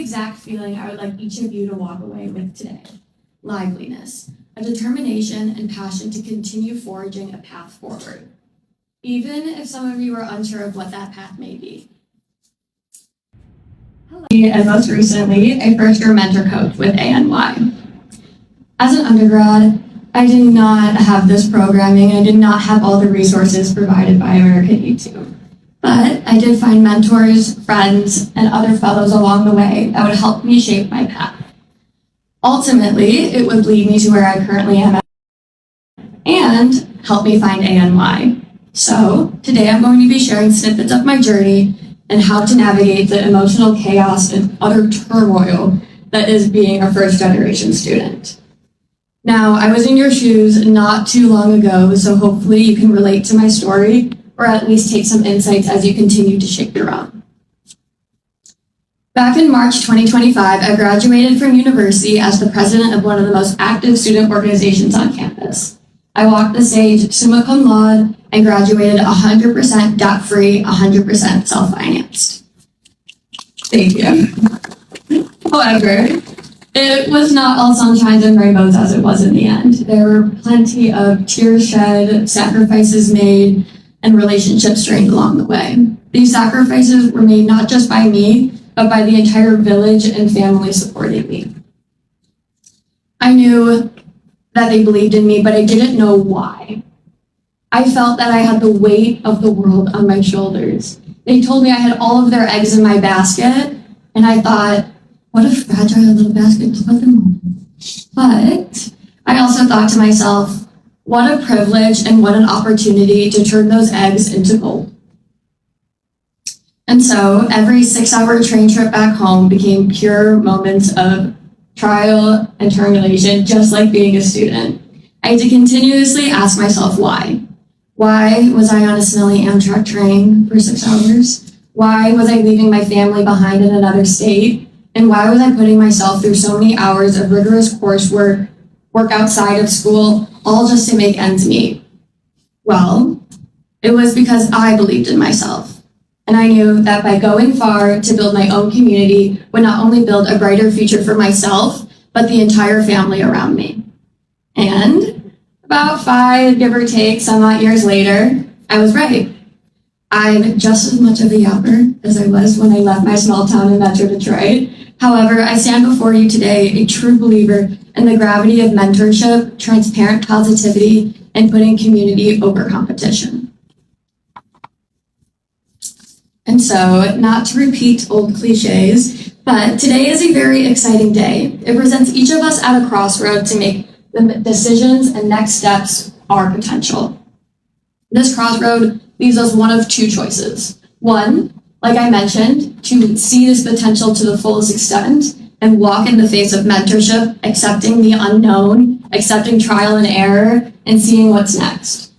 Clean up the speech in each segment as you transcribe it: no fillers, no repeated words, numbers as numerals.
exact feeling I would like each of you to walk away with today. Liveliness, a determination and passion to continue forging a path forward, even if some of you are unsure of what that path may be. Hello. And most recently, a first-year mentor coach with ANY. As an undergrad, I did not have this programming. I did not have all the resources provided by American E2. But I did find mentors, friends, and other fellows along the way that would help me shape my path. Ultimately, it would lead me to where I currently am and help me find ANY. So today I'm going to be sharing snippets of my journey and how to navigate the emotional chaos and utter turmoil that is being a first-generation student. Now, I was in your shoes not too long ago, so hopefully you can relate to my story or at least take some insights as you continue to shape your own. Back in March 2025, I graduated from university as the president of one of the most active student organizations on campus. I walked the stage summa cum laude and graduated 100% debt-free, 100% self-financed. Thank you. However, it was not all sunshines and rainbows as it was in the end. There were plenty of tears shed, sacrifices made, and relationships strained along the way. These sacrifices were made not just by me, but by the entire village and family supporting me. I knew that they believed in me, but I didn't know why. I felt that I had the weight of the world on my shoulders. They told me I had all of their eggs in my basket, and I thought, what a fragile little basket to put them in. But I also thought to myself, what a privilege and what an opportunity to turn those eggs into gold. And so every 6-hour train trip back home became pure moments of trial and tribulation, just like being a student. I had to continuously ask myself why. Why was I on a smelly Amtrak train for 6 hours? Why was I leaving my family behind in another state? And why was I putting myself through so many hours of rigorous coursework, work outside of school, all just to make ends meet? Well, it was because I believed in myself. And I knew that by going far to build my own community would not only build a brighter future for myself, but the entire family around me. And about 5, give or take, some odd years later, I was right. I'm just as much of a yapper as I was when I left my small town in Metro Detroit. However, I stand before you today a true believer in the gravity of mentorship, transparent positivity, and putting community over competition. And so, not to repeat old cliches, but today is a very exciting day. It presents each of us at a crossroad to make the decisions and next steps our potential. This crossroad leaves us one of two choices. One, like I mentioned, to see this potential to the fullest extent and walk in the face of mentorship, accepting the unknown, accepting trial and error, and seeing what's next.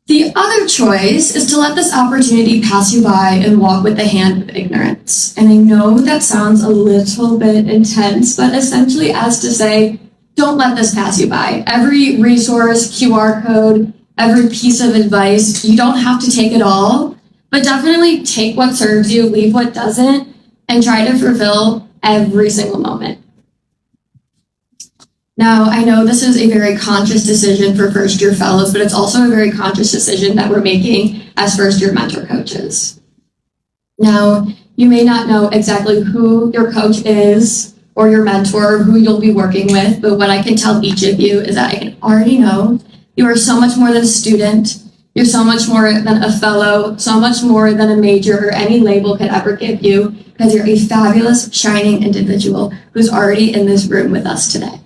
The other choice is to let this opportunity pass you by and walk with the hand of ignorance. And I know that sounds a little bit intense, but essentially as to say, don't let this pass you by. Every resource, QR code, every piece of advice, you don't have to take it all, but definitely take what serves you, leave what doesn't, and try to fulfill every single moment. Now, I know this is a very conscious decision for first-year fellows, but it's also a very conscious decision that we're making as first-year mentor coaches. Now, you may not know exactly who your coach is or your mentor, who you'll be working with, but what I can tell each of you is that I can already know you are so much more than a student, you're so much more than a fellow, so much more than a major or any label could ever give you, because you're a fabulous, shining individual who's already in this room with us today.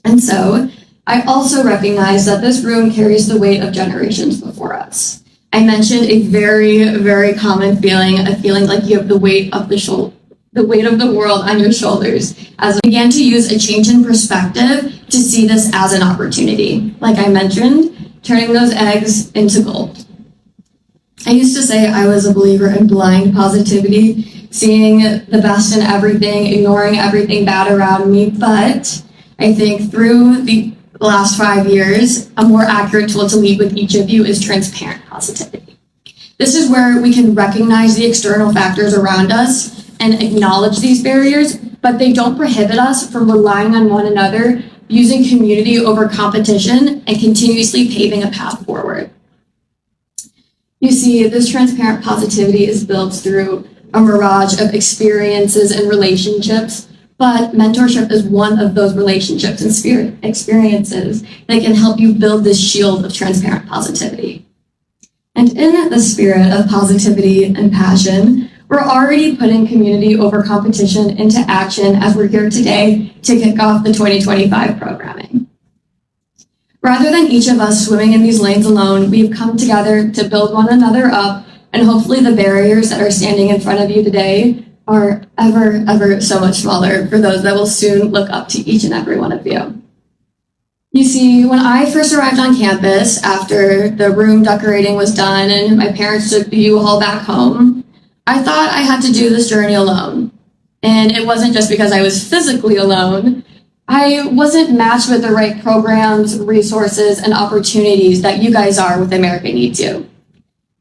And so, I also recognize that this room carries the weight of generations before us. I mentioned a very, very common feeling, a feeling like you have the weight of the weight of the world on your shoulders, as I began to use a change in perspective to see this as an opportunity. Like I mentioned, turning those eggs into gold. I used to say I was a believer in blind positivity, seeing the best in everything, ignoring everything bad around me, but I think through the last 5 years, a more accurate tool to lead with each of you is transparent positivity. This is where we can recognize the external factors around us, and acknowledge these barriers, but they don't prohibit us from relying on one another, using community over competition, and continuously paving a path forward. You see, this transparent positivity is built through a mirage of experiences and relationships, but mentorship is one of those relationships and experiences that can help you build this shield of transparent positivity. And in the spirit of positivity and passion, we're already putting community over competition into action as we're here today to kick off the 2025 programming. Rather than each of us swimming in these lanes alone, we've come together to build one another up, and hopefully the barriers that are standing in front of you today are ever so much smaller for those that will soon look up to each and every one of you. You see, when I first arrived on campus after the room decorating was done and my parents took the U-Haul back home, I thought I had to do this journey alone. And it wasn't just because I was physically alone. I wasn't matched with the right programs, resources, and opportunities that you guys are with America Needs You.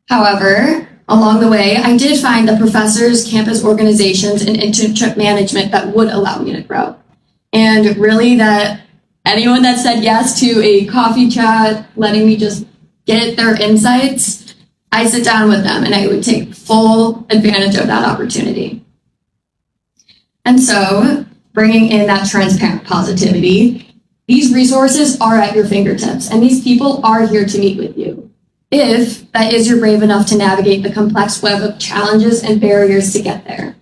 However, along the way, I did find the professors, campus organizations, and internship management that would allow me to grow. And really that anyone that said yes to a coffee chat, letting me just get their insights, I sit down with them and I would take full advantage of that opportunity. And so, bringing in that transparent positivity, these resources are at your fingertips and these people are here to meet with you, if that is you're brave enough to navigate the complex web of challenges and barriers to get there.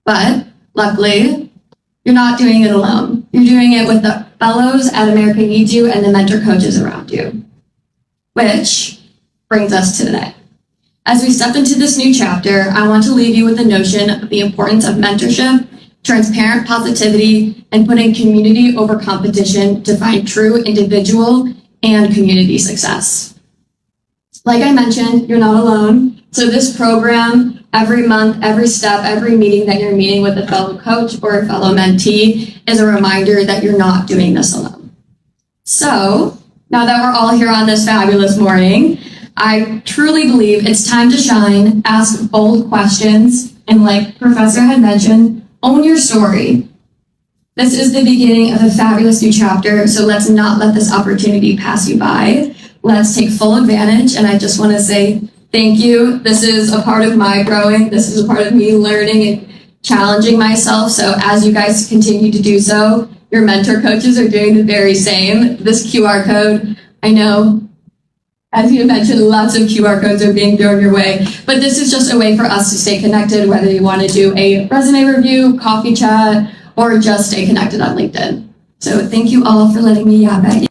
But luckily, you're not doing it alone. You're doing it with the fellows at America Needs You and the mentor coaches around you. Which brings us to today. As we step into this new chapter, I want to leave you with the notion of the importance of mentorship, transparent positivity, and putting community over competition to find true individual and community success. Like I mentioned, you're not alone. So this program, every month, every step, every meeting that you're meeting with a fellow coach or a fellow mentee is a reminder that you're not doing this alone. So now that we're all here on this fabulous morning, I truly believe it's time to shine, ask bold questions, and like Professor had mentioned, own your story. This is the beginning of a fabulous new chapter, so let's not let this opportunity pass you by. Let's take full advantage, and I just want to say thank you. This is a part of my growing. This is a part of me learning and challenging myself, so as you guys continue to do so, your mentor coaches are doing the very same. This QR code, I know, as you mentioned, lots of QR codes are being thrown your way, but this is just a way for us to stay connected, whether you want to do a resume review, coffee chat, or just stay connected on LinkedIn. So thank you all for letting me yap at you.